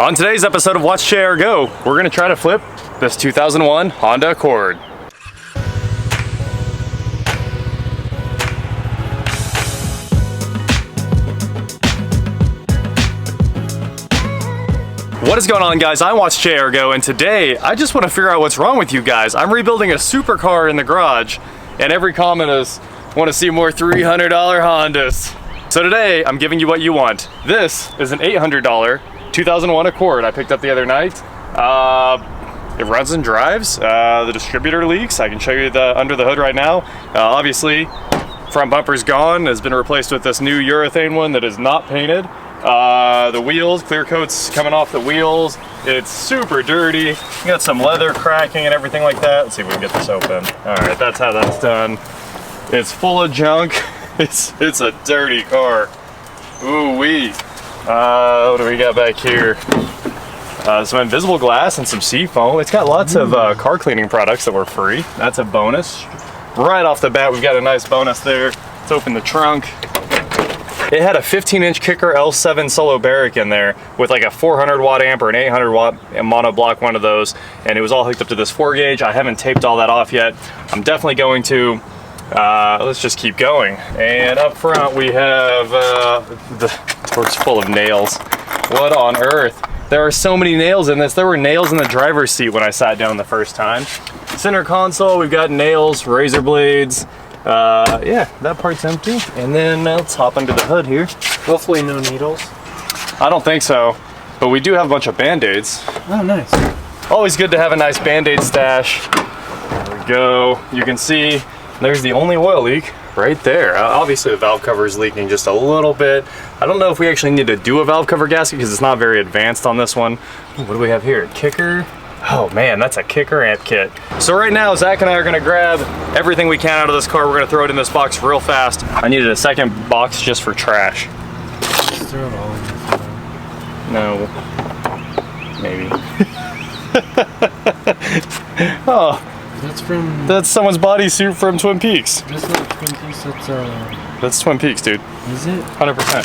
On today's episode of Watch JR Go, we're gonna try to flip this 2001 Honda Accord. What is going on, guys? I'm Watch JR Go, and today I just want to figure out what's wrong with you guys. I'm rebuilding a supercar in the garage, and every comment is, want to see more $300 Hondas. So today, I'm giving you what you want. This is an $800 2001 Accord I picked up the other night. It runs and drives. The distributor leaks. I can show you the under the hood right now. Obviously, front bumper's gone. Has been replaced with this new urethane one that is not painted. The wheels, clear coat's coming off the wheels. It's super dirty. You got some leather cracking and everything like that. Let's see if we can get this open. All right, that's how that's done. It's full of junk. It's a dirty car. Ooh wee. What do we got back here? Some invisible glass and some sea foam. It's got lots of car cleaning products that were free. That's a bonus. Right off the bat, we've got a nice bonus there. Let's open the trunk. It had a 15-inch kicker L7 solo barrack in there with like a 400 watt amp or an 800 watt monoblock, one of those, and it was all hooked up to this 4 gauge. I haven't taped all that off yet. I'm definitely going to. Let's just keep going. And up front we have the door's full of nails. What on earth? There are so many nails in this. There were nails in the driver's seat when I sat down the first time. Center console, we've got nails, razor blades. Yeah, that part's empty. And then let's hop under the hood here. Hopefully no needles. I don't think so, but we do have a bunch of Band-Aids. Oh, nice. Always good to have a nice Band-Aid stash. There we go. You can see there's the only oil leak right there. Obviously the valve cover is leaking just a little bit. I don't know if we actually need to do a valve cover gasket because it's not very advanced on this one. What do we have here? Kicker. Oh man, that's a kicker amp kit. So right now, Zach and I are gonna grab everything we can out of this car. We're gonna throw it in this box real fast. I needed a second box just for trash. Just throw it all in. No. Maybe. Oh. That's someone's bodysuit from Twin Peaks. Just like Twin Peaks, That's Twin Peaks, dude. Is it? 100%.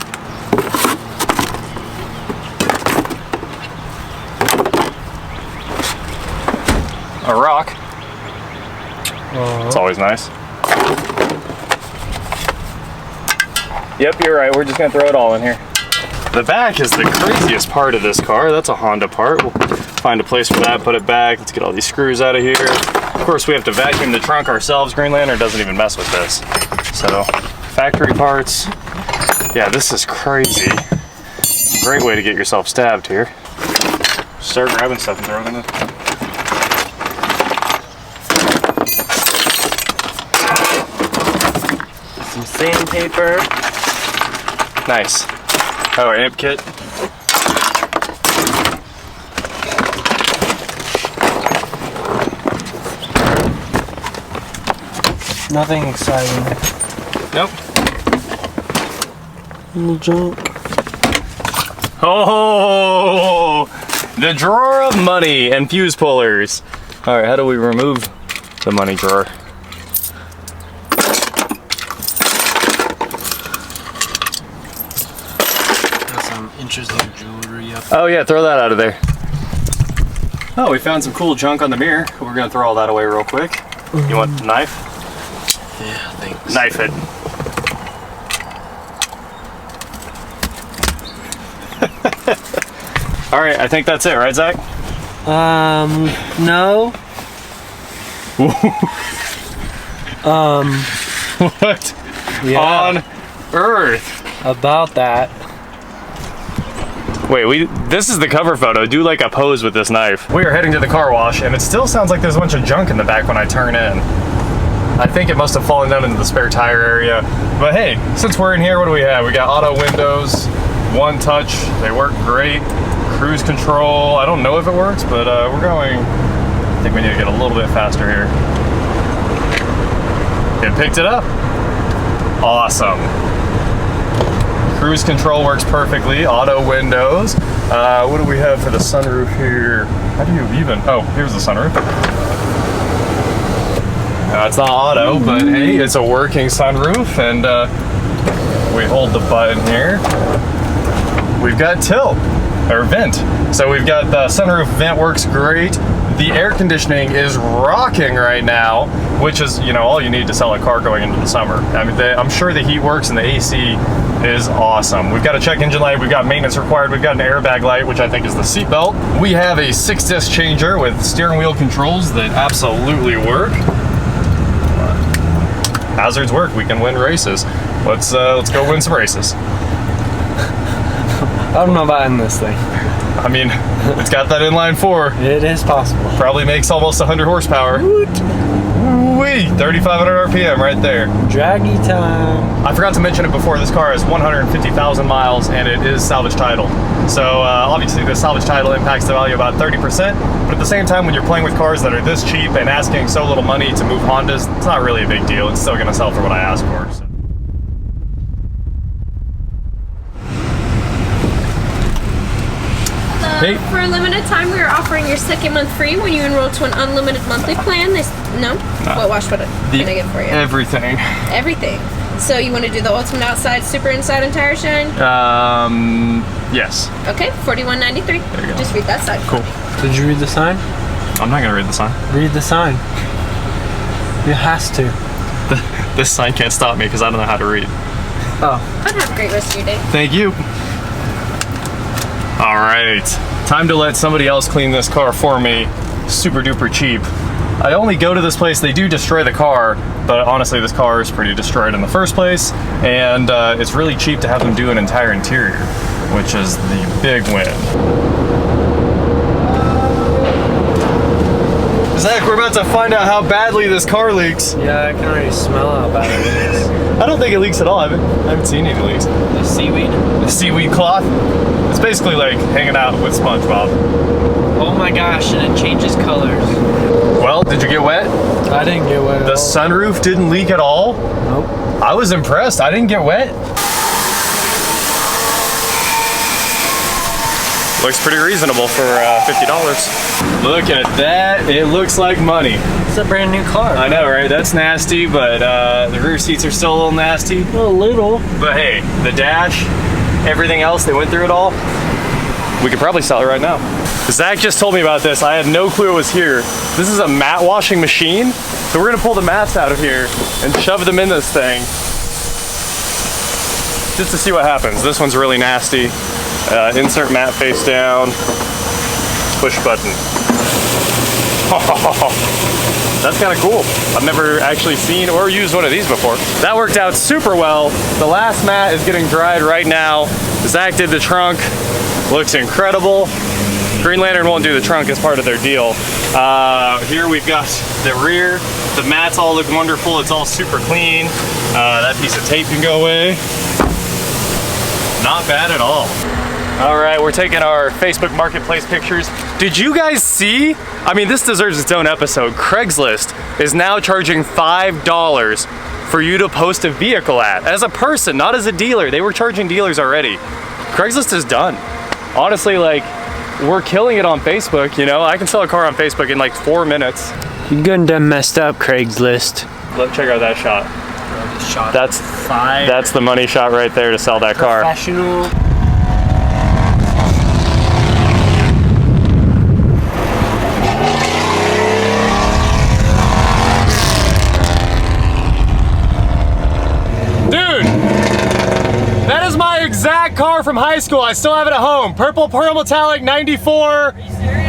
A rock. It's always nice. Yep, you're right. We're just gonna throw it all in here. The back is the craziest part of this car. That's a Honda part. We'll find a place for that, put it back. Let's get all these screws out of here. Of course, we have to vacuum the trunk ourselves. Green Lantern doesn't even mess with this. So, factory parts. Yeah, this is crazy. Great way to get yourself stabbed here. Start grabbing stuff and throwing it in. Some sandpaper. Nice. Oh, amp kit. Nothing exciting. Nope. Little junk. Oh, the drawer of money and fuse pullers. All right, how do we remove the money drawer? Got some interesting jewelry up. Oh yeah, throw that out of there. Oh, we found some cool junk on the mirror. We're gonna throw all that away real quick. You want a knife? Yeah, thanks. Knife it. All right, I think that's it, right, Zach? No. What on earth? About that. Wait, this is the cover photo. Do like a pose with this knife. We are heading to the car wash, and it still sounds like there's a bunch of junk in the back when I turn in. I think it must have fallen down into the spare tire area. But hey, since we're in here, what do we have? We got auto windows, one touch. They work great. Cruise control. I don't know if it works, but we're going. I think we need to get a little bit faster here. It picked it up. Awesome. Cruise control works perfectly. Auto windows. What do we have for the sunroof here? How do you even? Oh, here's the sunroof. It's not auto, but hey, it's a working sunroof, and we hold the button here. We've got tilt. or vent. So we've got the sunroof vent works great. The air conditioning is rocking right now, which is, you know, all you need to sell a car going into the summer. I mean, I'm sure the heat works and the AC is awesome. We've got a check engine light, we've got maintenance required, we've got an airbag light, which I think is the seat belt. We have a 6-disc changer with steering wheel controls that absolutely work. Hazards work, we can win races. Let's go win some races. I'm not buying this thing. I mean, it's got that inline 4. It is possible. Probably makes almost 100 horsepower. Woo-wee, 3,500 RPM right there. Draggy time. I forgot to mention it before, this car has 150,000 miles and it is salvage title. So obviously the salvage title impacts the value about 30%, but at the same time when you're playing with cars that are this cheap and asking so little money to move Hondas, it's not really a big deal. It's still gonna sell for what I asked for. So. Hey. For a limited time, we are offering your second month free when you enroll to an unlimited monthly plan. No? What wash what can I get for you? Everything. Everything. So you want to do the ultimate outside, super inside, and tire shine? Yes. Okay, $41.93. There you go. Just read that side. Cool. Did you read the sign? I'm not gonna read the sign. Read the sign. You has to. This sign can't stop me because I don't know how to read. Oh. Have a great rest of your day. Thank you. All right, time to let somebody else clean this car for me, super duper cheap. I only go to this place, they do destroy the car, but honestly this car is pretty destroyed in the first place, and it's really cheap to have them do an entire interior, which is the big win. Zach, we're about to find out how badly this car leaks. Yeah, I can already smell how bad it is. I don't think it leaks at all, I haven't seen any leaks. The seaweed? The seaweed cloth? It's basically like hanging out with SpongeBob. Oh my gosh, and it changes colors. Well, did you get wet? I didn't get wet at The all. sunroof didn't leak at all? Nope. I was impressed. I didn't get wet. Looks pretty reasonable for $50. Look at that. It looks like money. It's a brand new car. I know, right? That's nasty, but the rear seats are still a little nasty. A little. But hey, the dash, everything else, they went through it all. We could probably sell it right now. Zach just told me about this. I had no clue it was here. This is a matte washing machine. So we're gonna pull the mats out of here and shove them in this thing just to see what happens. This one's really nasty. Insert mat face down, push button. That's kind of cool. I've never actually seen or used one of these before. That worked out super well. The last mat is getting dried right now. Zach did the trunk, looks incredible. Green Lantern won't do the trunk as part of their deal. Here we've got the rear. The mats all look wonderful. It's all super clean. That piece of tape can go away. Not bad at all. All right, we're taking our Facebook Marketplace pictures. Did you guys see? I mean, this deserves its own episode. Craigslist is now charging $5 for you to post a vehicle at. As a person, not as a dealer. They were charging dealers already. Craigslist is done. Honestly, like, we're killing it on Facebook, you know? I can sell a car on Facebook in like 4 minutes. You good and done messed up, Craigslist. Let's check out that shot. Shot. That's the money shot right there to sell that car. Professional. Exact car from high school. I still have it at home. Purple pearl metallic 94.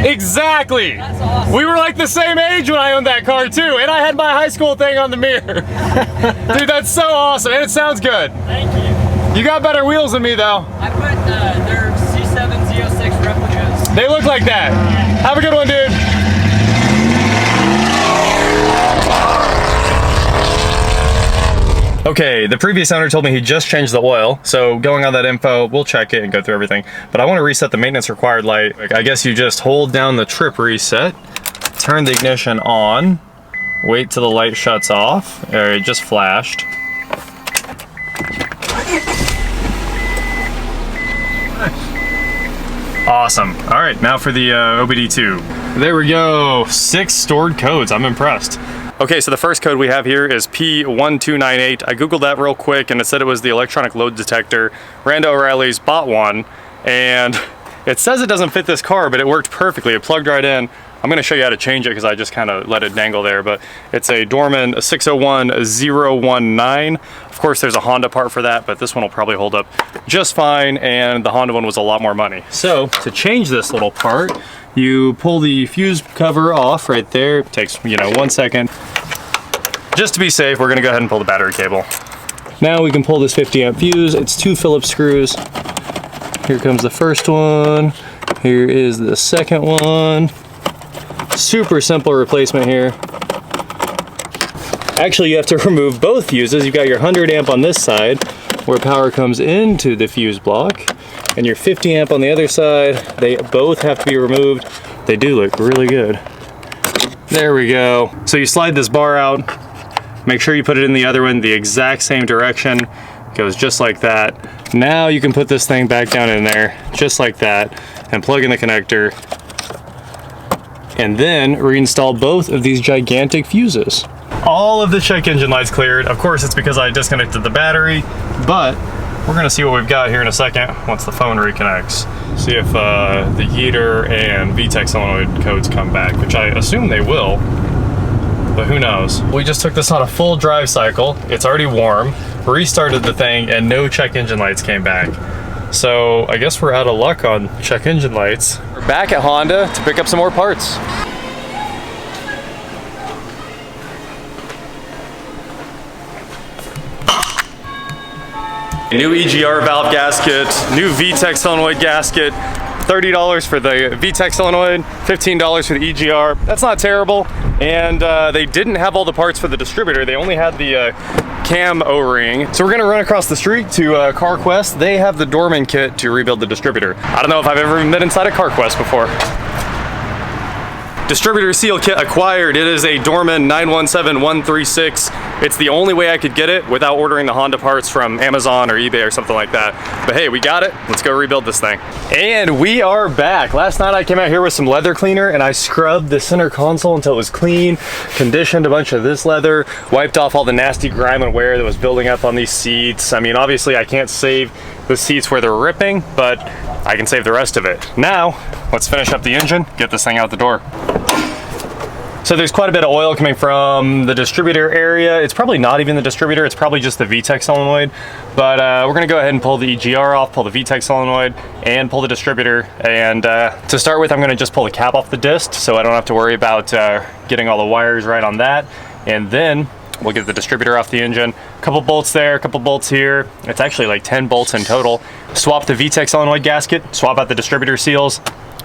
Exactly. That's awesome. We were like the same age when I owned that car too, and I had my high school thing on the mirror. Dude, that's so awesome, and it sounds good. Thank you. You got better wheels than me though. I put their C7 Z06 replicas. They look like that. Have a good one, dude. Okay, the previous owner told me he just changed the oil, so going on that info, we'll check it and go through everything. But I want to reset the maintenance required light. Like, I guess you just hold down the trip reset, turn the ignition on, wait till the light shuts off. It just flashed. Awesome. All right, now for the OBD2. There we go, 6 stored codes. I'm impressed. Okay, so the first code we have here is P1298. I Googled that real quick and it said it was the electronic load detector. Rando O'Reilly's bought one and It says it doesn't fit this car, but it worked perfectly. It plugged right in. I'm gonna show you how to change it because I just kind of let it dangle there, but it's a Dorman 601019. Of course, there's a Honda part for that, but this one will probably hold up just fine, and the Honda one was a lot more money. So to change this little part, you pull the fuse cover off right there. It takes, 1 second. Just to be safe, we're gonna go ahead and pull the battery cable. Now we can pull this 50 amp fuse. It's 2 Phillips screws. Here comes the first one. Here is the second one. Super simple replacement here. Actually, you have to remove both fuses. You've got your 100 amp on this side where power comes into the fuse block, and your 50 amp on the other side. They both have to be removed. They do look really good. There we go. So you slide this bar out, make sure you put it in the other one the exact same direction. It goes just like that. Now you can put this thing back down in there, just like that, and plug in the connector, and then reinstall both of these gigantic fuses. All of the check engine lights cleared. Of course, it's because I disconnected the battery, but we're gonna see what we've got here in a second once the phone reconnects. See if the heater and VTEC solenoid codes come back, which I assume they will, but who knows. We just took this on a full drive cycle. It's already warm, restarted the thing, and no check engine lights came back. So I guess we're out of luck on check engine lights. We're back at Honda to pick up some more parts. New EGR valve gasket, new VTEC solenoid gasket, $30 for the VTEC solenoid, $15 for the EGR. That's not terrible. And they didn't have all the parts for the distributor. They only had the cam O-ring. So we're gonna run across the street to CarQuest. They have the Dorman kit to rebuild the distributor. I don't know if I've ever been inside a CarQuest before. Distributor seal kit acquired. It is a Dorman 917136. It's the only way I could get it without ordering the Honda parts from Amazon or eBay or something like that. But hey, we got it. Let's go rebuild this thing. And we are back. Last night I came out here with some leather cleaner and I scrubbed the center console until it was clean, conditioned a bunch of this leather, wiped off all the nasty grime and wear that was building up on these seats. I mean, obviously I can't save the seats where they're ripping, but I can save the rest of it. Now, let's finish up the engine, get this thing out the door. So there's quite a bit of oil coming from the distributor area. It's probably not even the distributor, it's probably just the VTEC solenoid. But we're gonna go ahead and pull the EGR off, pull the VTEC solenoid, and pull the distributor. And to start with, I'm gonna just pull the cap off the disc so I don't have to worry about getting all the wires right on that. And then we'll get the distributor off the engine. A couple bolts there, a couple bolts here. It's actually like 10 bolts in total. Swap the VTEC solenoid gasket, swap out the distributor seals.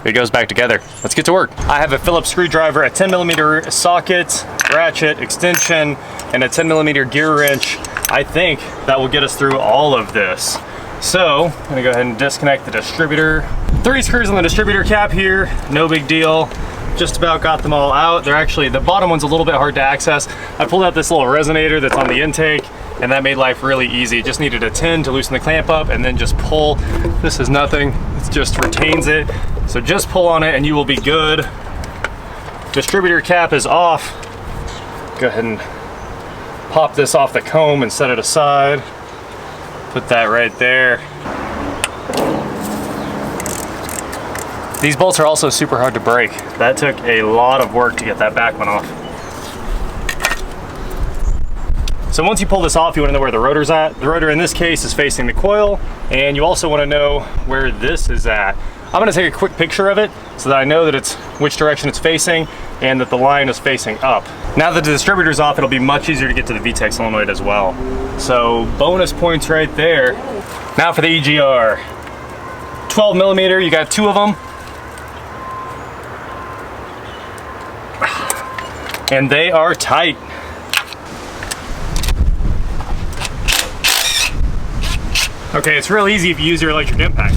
It goes back together. Let's get to work. I have a Phillips screwdriver, a 10mm socket, ratchet, extension, and a 10mm gear wrench. I think that will get us through all of this. So I'm gonna go ahead and disconnect the distributor. 3 screws on the distributor cap here, no big deal. Just about got them all out. They're actually, the bottom one's a little bit hard to access. I pulled out this little resonator that's on the intake, and that made life really easy. Just needed a 10 to loosen the clamp up and then just pull. This is nothing, it just retains it. So just pull on it and you will be good. Distributor cap is off. Go ahead and pop this off the comb and set it aside. Put that right there. These bolts are also super hard to break. That took a lot of work to get that back one off. So once you pull this off, you want to know where the rotor's at. The rotor in this case is facing the coil, and you also want to know where this is at. I'm going to take a quick picture of it so that I know that it's which direction it's facing and that the line is facing up. Now that the distributor's off, it'll be much easier to get to the VTEC solenoid as well. So bonus points right there. Now for the EGR. 12mm, you got 2 of them. And they are tight. Okay, it's real easy if you use your electric impact.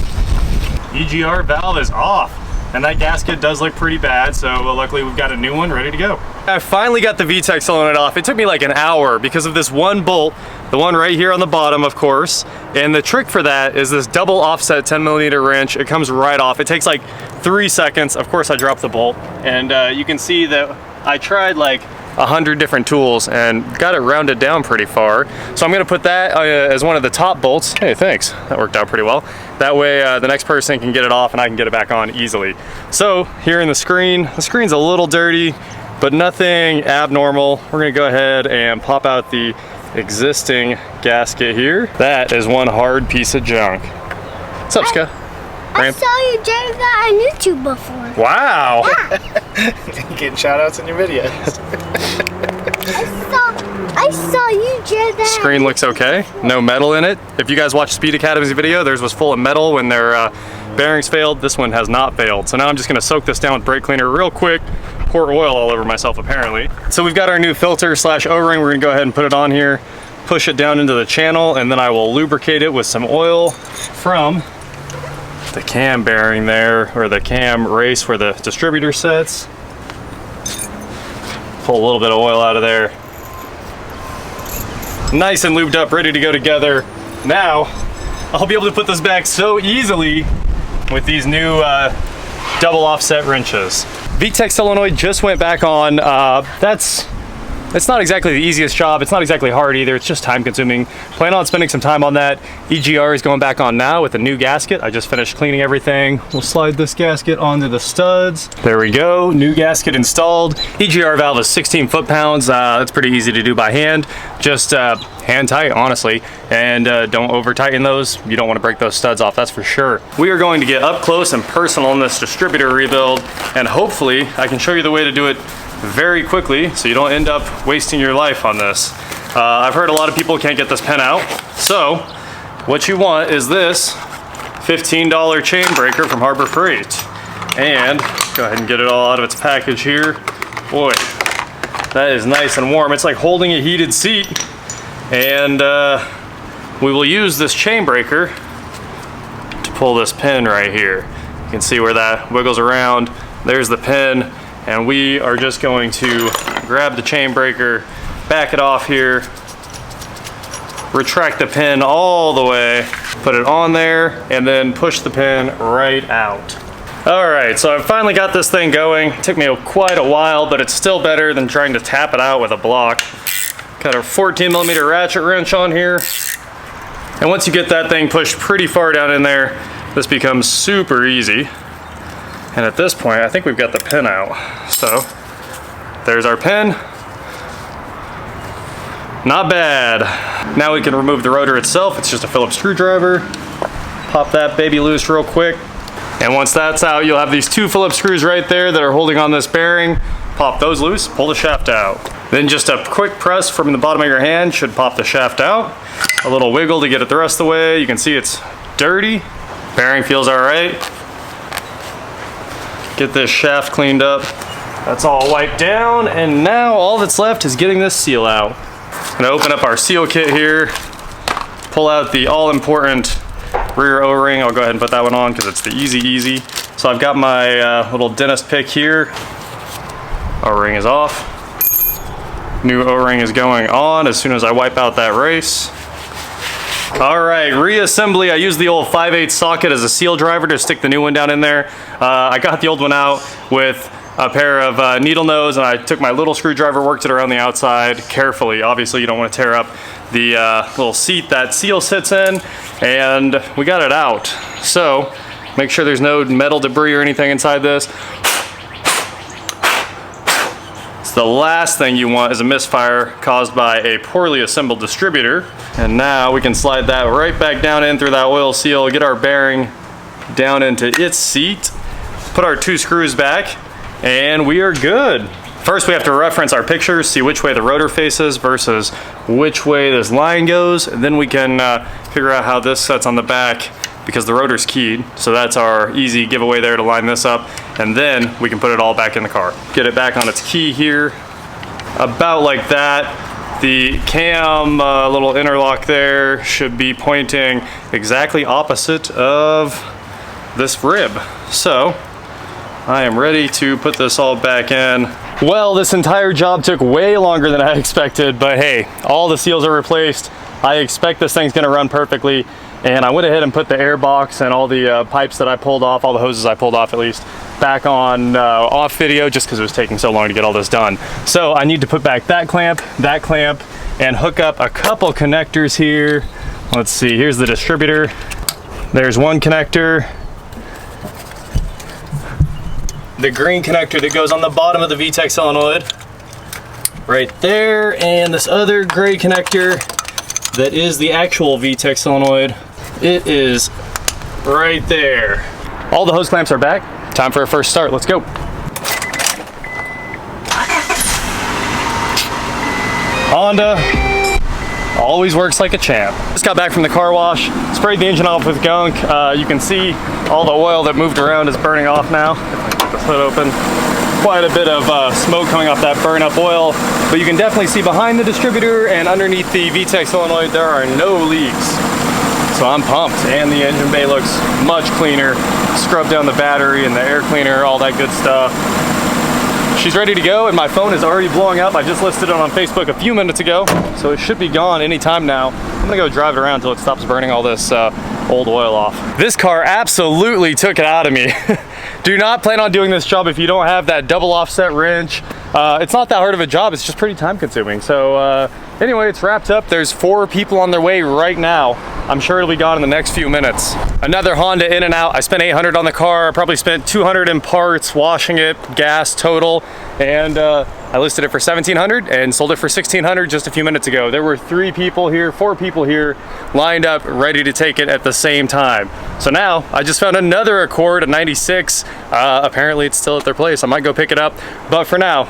EGR valve is off, and that gasket does look pretty bad, so luckily we've got a new one ready to go. I finally got the VTEC solenoid off. It took me like an hour because of this one bolt, the one right here on the bottom, of course. And the trick for that is this double offset 10mm wrench. It comes right off. It takes like 3 seconds. Of course, I dropped the bolt, and you can see that I tried like 100 different tools and got it rounded down pretty far. So I'm gonna put that as one of the top bolts. Hey, thanks, that worked out pretty well. That way the next person can get it off and I can get it back on easily. So here in the screen's a little dirty, but nothing abnormal. We're gonna go ahead and pop out the existing gasket here. That is one hard piece of junk. What's up, Ska? I saw you drag that on YouTube before. Wow. Yeah. Getting shout outs in your videos. I saw you drag that. Screen looks okay. No metal in it. If you guys watched Speed Academy's video, theirs was full of metal when their bearings failed. This one has not failed. So now I'm just gonna soak this down with brake cleaner real quick. Pour oil all over myself apparently. So we've got our new filter slash O-ring. We're gonna go ahead and put it on here, push it down into the channel, and then I will lubricate it with some oil from the cam bearing there, or the cam race where the distributor sits. Pull a little bit of oil out of there. Nice and lubed up, ready to go together. Now, I'll be able to put this back so easily with these new double offset wrenches. VTEC solenoid just went back on. It's not exactly the easiest job. It's not exactly hard either. It's just time consuming. Plan on spending some time on that. EGR is going back on now with the new gasket. I just finished cleaning everything. We'll slide this gasket onto the studs. There we go, new gasket installed. EGR valve is 16 foot-pounds. That's pretty easy to do by hand. Just hand tight, honestly. And don't over tighten those. You don't want to break those studs off, that's for sure. We are going to get up close and personal in this distributor rebuild, and hopefully I can show you the way to do it very quickly so you don't end up wasting your life on this. I've heard a lot of people can't get this pen out. So what you want is this $15 chain breaker from Harbor Freight. And go ahead and get it all out of its package here. Boy, that is nice and warm. It's like holding a heated seat. And we will use this chain breaker to pull this pin right here. You can see where that wiggles around. There's the pin. And we are just going to grab the chain breaker, back it off here, retract the pin all the way, put it on there, and then push the pin right out. All right, so I've finally got this thing going. It took me quite a while, but it's still better than trying to tap it out with a block. Got a 14mm ratchet wrench on here. And once you get that thing pushed pretty far down in there, this becomes super easy. And at this point, I think we've got the pin out. So there's our pin. Not bad. Now we can remove the rotor itself. It's just a Phillips screwdriver. Pop that baby loose real quick. And once that's out, you'll have these two Phillips screws right there that are holding on this bearing. Pop those loose, pull the shaft out. Then just a quick press from the bottom of your hand should pop the shaft out. A little wiggle to get it the rest of the way. You can see it's dirty. Bearing feels all right. Get this shaft cleaned up. That's all wiped down, and now all that's left is getting this seal out. I'm gonna open up our seal kit here, pull out the all-important rear O-ring. I'll go ahead and put that one on because it's the easy. So I've got my little dentist pick here. O-ring is off. New O-ring is going on as soon as I wipe out that race. All right, reassembly. I used the old 5/8 socket as a seal driver to stick the new one down in there. I got the old one out with a pair of needle nose, and I took my little screwdriver, worked it around the outside carefully. Obviously, you don't want to tear up the little seat that seal sits in, and we got it out. So make sure there's no metal debris or anything inside this. The last thing you want is a misfire caused by a poorly assembled distributor. And now we can slide that right back down in through that oil seal, get our bearing down into its seat, put our two screws back, and we are good. First we have to reference our pictures, see which way the rotor faces versus which way this line goes, and then we can figure out how this sets on the back because the rotor's keyed. So that's our easy giveaway there to line this up, and then we can put it all back in the car. Get it back on its key here, about like that. The cam little interlock there should be pointing exactly opposite of this rib. So I am ready to put this all back in. Well, this entire job took way longer than I expected, but hey, all the seals are replaced. I expect this thing's gonna run perfectly. And I went ahead and put the air box and all the pipes that I pulled off, all the hoses I pulled off at least, back on off video just because it was taking so long to get all this done. So I need to put back that clamp, and hook up a couple connectors here. Let's see, here's the distributor. There's one connector. The green connector that goes on the bottom of the VTEC solenoid. Right there, and this other gray connector that is the actual VTEC solenoid. It is right there. All the hose clamps are back. Time for a first start, let's go. Honda always works like a champ. Just got back from the car wash, sprayed the engine off with gunk. You can see all the oil that moved around is burning off now. If I keep this hood open, quite a bit of smoke coming off that burn up oil, but you can definitely see behind the distributor and underneath the VTEC solenoid there are no leaks. So I'm pumped, and the engine bay looks much cleaner. Scrubbed down the battery and the air cleaner, all that good stuff. She's ready to go, and my phone is already blowing up. I just listed it on Facebook a few minutes ago, so it should be gone anytime now. I'm gonna go drive it around until it stops burning all this old oil off. This car absolutely took it out of me. Do not plan on doing this job if you don't have that double offset wrench. It's not that hard of a job, it's just pretty time consuming. So anyway, it's wrapped up. There's 4 people on their way right now. I'm sure it'll be gone in the next few minutes. Another Honda in and out. I spent $800 on the car. I probably spent $200 in parts, washing it, gas total, and I listed it for $1,700 and sold it for $1,600 just a few minutes ago. There were 4 people here lined up ready to take it at the same time. So now I just found another Accord, a 96. Apparently it's still at their place. I might go pick it up, but for now,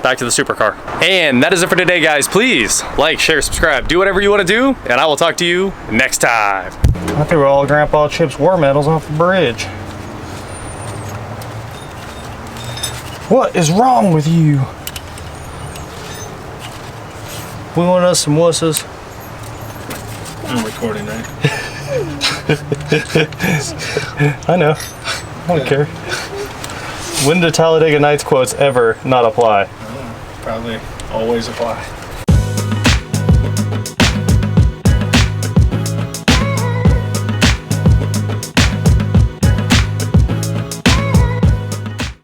back to the supercar. And that is it for today, guys. Please like, share, subscribe, do whatever you want to do, and I will talk to you next time. I threw all Grandpa Chip's war medals off the bridge. What is wrong with you? We want us some wusses. I'm recording, right? I know. I don't care. When do Talladega Nights quotes ever not apply? Probably always apply.